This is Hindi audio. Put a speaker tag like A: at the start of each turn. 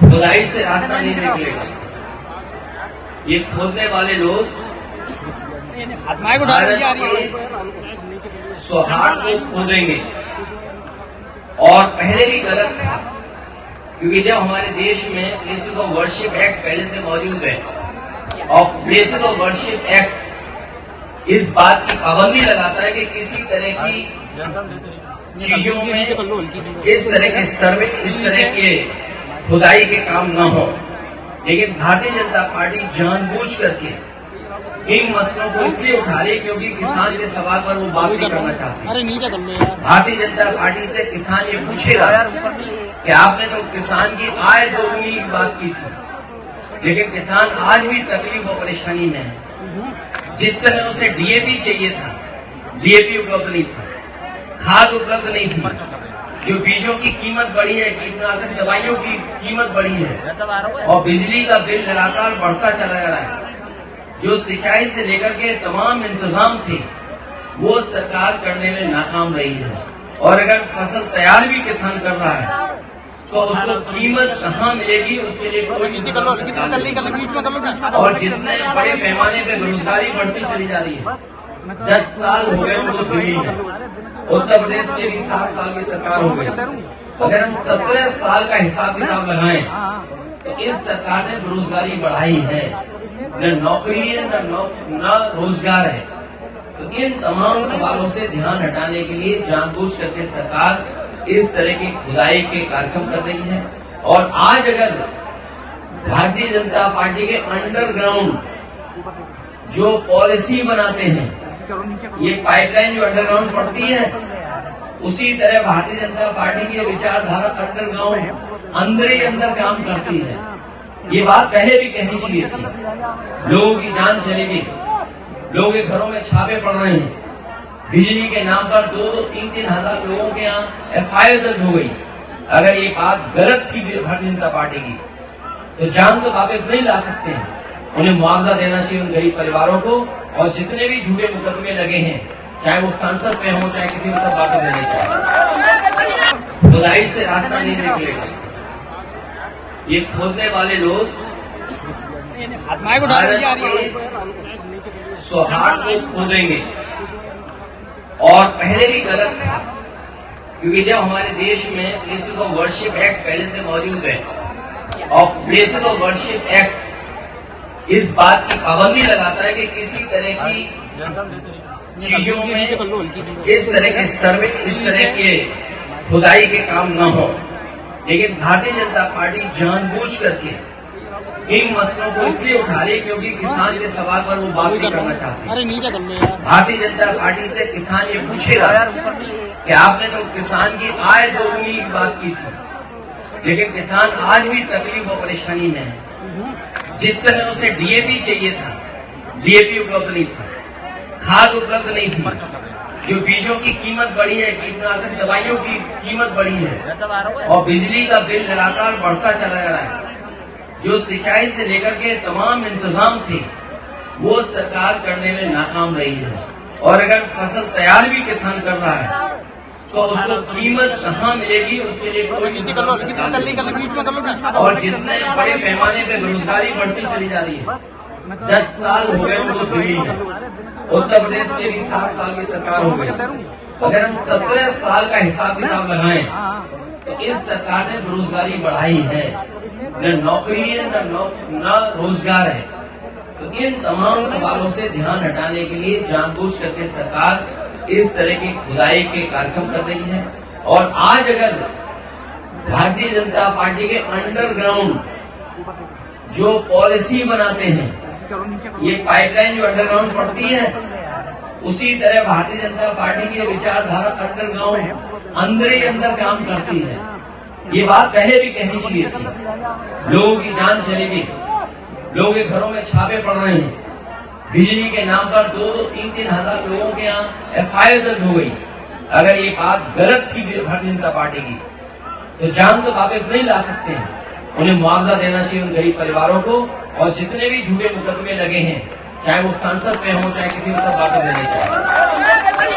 A: खुदाई से रास्ता नहीं निकलेगा। ये खोदने वाले लोग भारत के सौहार्द को खोदेंगे। और पहले भी गलत था, क्योंकि जब हमारे देश में प्लेसेस ऑफ वर्शिप एक्ट पहले से मौजूद है और प्लेसेस ऑफ वर्शिप एक्ट इस बात की पाबंदी लगाता है कि किसी तरह की चीजों में इस तरह के सर्वे, इस तरह के खुदाई के काम न हो। लेकिन भारतीय जनता पार्टी जानबूझ करके इन मसलों को इसलिए उठा रही क्योंकि किसान के सवाल पर वो बात नहीं करना चाहती। भारतीय जनता पार्टी से किसान ये पूछेगा कि आपने तो किसान की आय दोगुनी की बात की थी, लेकिन किसान आज भी तकलीफ और परेशानी में है। जिस तरह उसे डीएपी चाहिए था, डीएपी उपलब्ध नहीं था, खाद उपलब्ध नहीं थी, जो बीजों की कीमत बढ़ी है, कीटनाशक दवाइयों की कीमत बढ़ी है और बिजली का बिल लगातार बढ़ता चला जा रहा है। जो सिंचाई से लेकर के तमाम इंतजाम थे वो सरकार करने में नाकाम रही है। और अगर फसल तैयार भी किसान कर रहा है तो उसको कीमत कहाँ मिलेगी, उसके लिए कोई और जितने बड़े पैमाने पे बेरोजगारी बढ़ती चली जा रही है। 10 साल हो गए उनको दिल्ली में, उत्तर प्रदेश में भी 7 साल की सरकार हो गई। अगर हम 17 साल का हिसाब किताब लगाएं तो इस सरकार ने बेरोजगारी बढ़ाई है, न नौकरी है न रोजगार है। तो इन तमाम सवालों से ध्यान हटाने के लिए जानबूझ करके सरकार इस तरह की खुदाई के कार्यक्रम कर रही है। और आज अगर भारतीय जनता पार्टी के अंडरग्राउंड जो पॉलिसी बनाते हैं, ये पाइपलाइन जो अंडरग्राउंड पड़ती है, उसी तरह भारतीय जनता पार्टी की विचारधारा अंडरग्राउंड अंदर ही अंदर काम करती है। ये बात पहले भी कहनी चाहिए थी। लोगों की जान चलेगी, लोगों के घरों में छापे पड़ रहे हैं, बिजली के नाम पर 2-2, 3-3 हजार लोगों के यहाँ एफआईआर दर्ज हो गई। अगर ये बात गलत थी भारतीय जनता पार्टी की तो जान तो वापस नहीं ला सकते हैं। उन्हें मुआवजा देना चाहिए उन गरीब परिवारों को, और जितने भी झूठे मुकदमे लगे हैं, चाहे वो संसद पे हो चाहे किसी सब बातें देनी चाहिए। खुदाई से रास्ता नहीं निकलेगा। ये खोदने वाले लोग भारत के सौहार्द को खोदेंगे। और पहले भी गलत था, क्योंकि जब हमारे देश में प्लेसेस ऑफ वर्शिप एक्ट पहले से मौजूद है और प्लेसेस ऑफ वर्शिप एक्ट इस बात की पाबंदी लगाता है कि किसी तरह की चीजों में इस तरह के सर्वे, इस तरह के खुदाई के काम न हो। लेकिन भारतीय जनता पार्टी जानबूझ करके इन मसलों को इसलिए उठा रही क्योंकि किसान के सवाल पर वो बात नहीं करना चाहती। भारतीय जनता पार्टी से किसान ये पूछेगा कि आपने तो किसान की आय दोगुनी की बात की थी, लेकिन किसान आज भी तकलीफ और परेशानी में है। जिस तरह उसे डीएपी चाहिए था, डीएपी उपलब्ध नहीं था, खाद उपलब्ध नहीं थी, जो बीजों की कीमत बढ़ी है, कीटनाशक दवाइयों की कीमत बढ़ी है और बिजली का बिल लगातार बढ़ता चला जा रहा है। जो सिंचाई से लेकर के तमाम इंतजाम थे वो सरकार करने में नाकाम रही है। और अगर फसल तैयार भी किसान कर रहा है तो उसको कीमत कहाँ मिलेगी, उसके लिए कोई और जितने बड़े पैमाने पे बेरोजगारी बढ़ती चली जा रही है। 10 साल हो गए उनको दिल्ली में, उत्तर प्रदेश में भी 7 साल की सरकार हो गई। अगर हम 17 साल का हिसाब किताब लगाएं तो इस सरकार ने बेरोजगारी बढ़ाई है, न नौकरी है न रोजगार है। तो इन तमाम सवालों से ध्यान हटाने के लिए जानबूझ करके सरकार इस तरह की खुदाई के कार्यक्रम कर रही है। और आज अगर भारतीय जनता पार्टी के अंडरग्राउंड जो पॉलिसी बनाते हैं, ये पाइपलाइन जो अंडरग्राउंड पड़ती है, उसी तरह भारतीय जनता पार्टी की विचारधारा अंडरग्राउंड अंदर ही अंदर काम करती है। ये बात पहले भी कहनी चाहिए थी। लोगों की जान चलेगी, लोगों के घरों में छापे पड़ रहे हैं, बिजली के नाम पर 2-2, 3-3 हजार लोगों के यहाँ एफआईआर दर्ज हो गई। अगर ये बात गलत थी भारतीय जनता पार्टी की तो जान तो वापस नहीं ला सकते हैं। उन्हें मुआवजा देना चाहिए उन गरीब परिवारों को, और जितने भी झूठे मुकदमे लगे हैं, चाहे वो संसद पे हो चाहे किसी सब बातें देनी चाहिए।